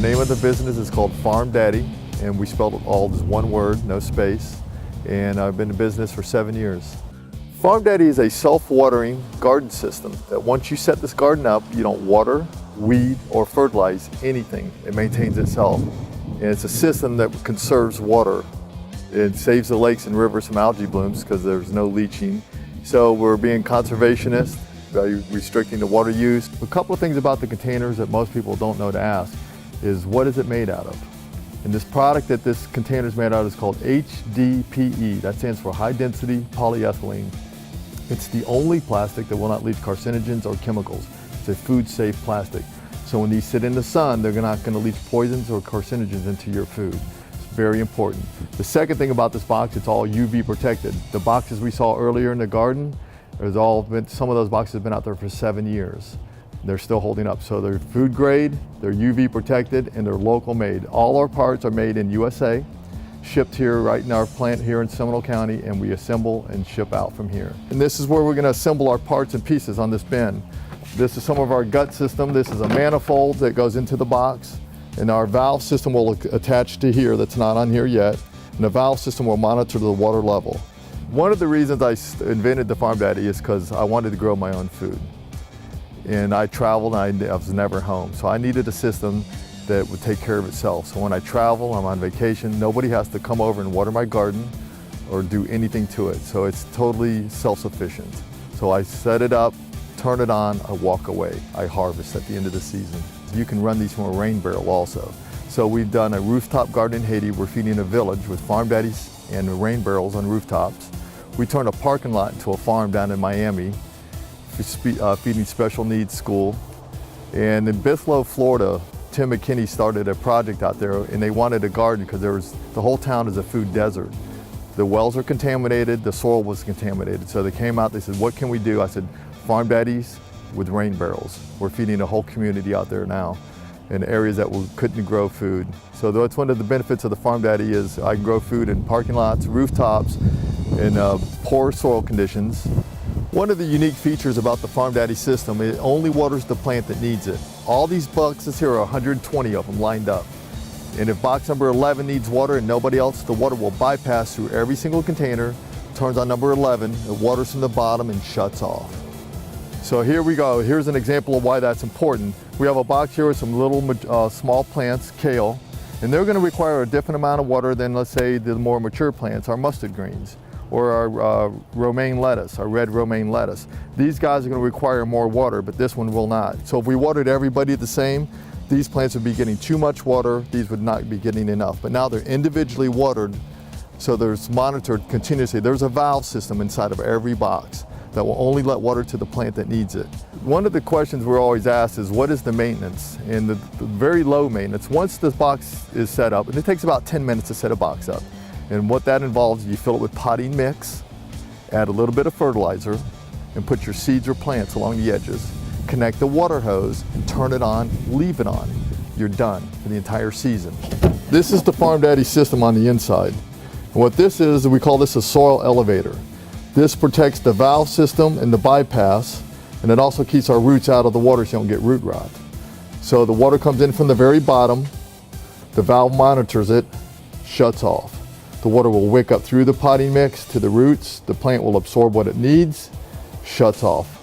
name of the business is called FarmDaddy, and we spelled it all as one word, no space. And I've been in business for 7 years. FarmDaddy is a self-watering garden system that once you set this garden up, you don't water, weed, or fertilize anything. It maintains itself. And it's a system that conserves water. It saves the lakes and rivers from algae blooms because there's no leaching. So we're being conservationist by restricting the water use. A couple of things about the containers that most people don't know to ask is what is it made out of? And this product that this container is made out of is called HDPE. That stands for high density polyethylene. It's the only plastic that will not leach carcinogens or chemicals. It's a food safe plastic. So when these sit in the sun, they're not going to leach poisons or carcinogens into your food. It's very important. The second thing about this box, it's all UV protected. The boxes we saw earlier in the garden, some of those boxes have been out there for 7 years. They're still holding up. So they're food grade, they're UV protected, and they're local made. All our parts are made in USA, shipped here right in our plant here in Seminole County, and we assemble and ship out from here. And this is where we're going to assemble our parts and pieces on this bin. This is some of our gut system. This is a manifold that goes into the box, and our valve system will attach to here that's not on here yet, and the valve system will monitor the water level. One of the reasons I invented the FarmDaddy is because I wanted to grow my own food. And I traveled and I was never home. So I needed a system that would take care of itself. So when I travel, I'm on vacation, nobody has to come over and water my garden or do anything to it. So it's totally self-sufficient. So I set it up, turn it on, I walk away. I harvest at the end of the season. You can run these from a rain barrel also. So we've done a rooftop garden in Haiti. We're feeding a village with FarmDaddies and rain barrels on rooftops. We turned a parking lot into a farm down in Miami, feeding special needs school. And in Bithlo, Florida, Tim McKinney started a project out there, and they wanted a garden because the whole town is a food desert. The wells are contaminated, the soil was contaminated. So they came out, they said, what can we do? I said, FarmDaddies with rain barrels. We're feeding a whole community out there now in areas that couldn't grow food. So that's one of the benefits of the FarmDaddy is I can grow food in parking lots, rooftops, in poor soil conditions. One of the unique features about the FarmDaddy system, it only waters the plant that needs it. All these boxes here are 120 of them lined up. And if box number 11 needs water and nobody else, the water will bypass through every single container, turns on number 11, it waters from the bottom and shuts off. So here we go. Here's an example of why that's important. We have a box here with some little small plants, kale, and they're going to require a different amount of water than, let's say, the more mature plants, our mustard greens, or our romaine lettuce, our red romaine lettuce. These guys are going to require more water, but this one will not. So if we watered everybody the same, these plants would be getting too much water, these would not be getting enough. But now they're individually watered, so there's monitored continuously. There's a valve system inside of every box that will only let water to the plant that needs it. One of the questions we're always asked is what is the maintenance? And the very low maintenance. Once this box is set up, and it takes about 10 minutes to set a box up. And what that involves, you fill it with potting mix, add a little bit of fertilizer, and put your seeds or plants along the edges. Connect the water hose and turn it on, leave it on. You're done for the entire season. This is the FarmDaddy system on the inside. And what this is, we call this a soil elevator. This protects the valve system and the bypass, and it also keeps our roots out of the water so you don't get root rot. So the water comes in from the very bottom, the valve monitors it, shuts off. The water will wick up through the potting mix to the roots, the plant will absorb what it needs, shuts off.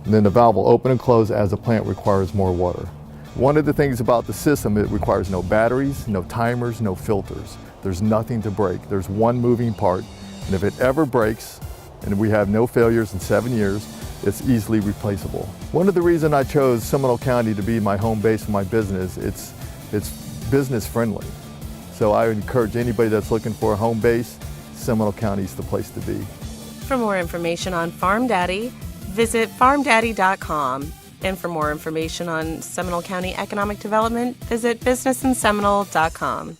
And then the valve will open and close as the plant requires more water. One of the things about the system, it requires no batteries, no timers, no filters. There's nothing to break. There's one moving part, and if it ever breaks, and we have no failures in 7 years, it's easily replaceable. One of the reasons I chose Seminole County to be my home base for my business, it's business friendly. So I would encourage anybody that's looking for a home base, Seminole County is the place to be. For more information on FarmDaddy, visit farmdaddy.com. And for more information on Seminole County economic development, visit businessinseminole.com.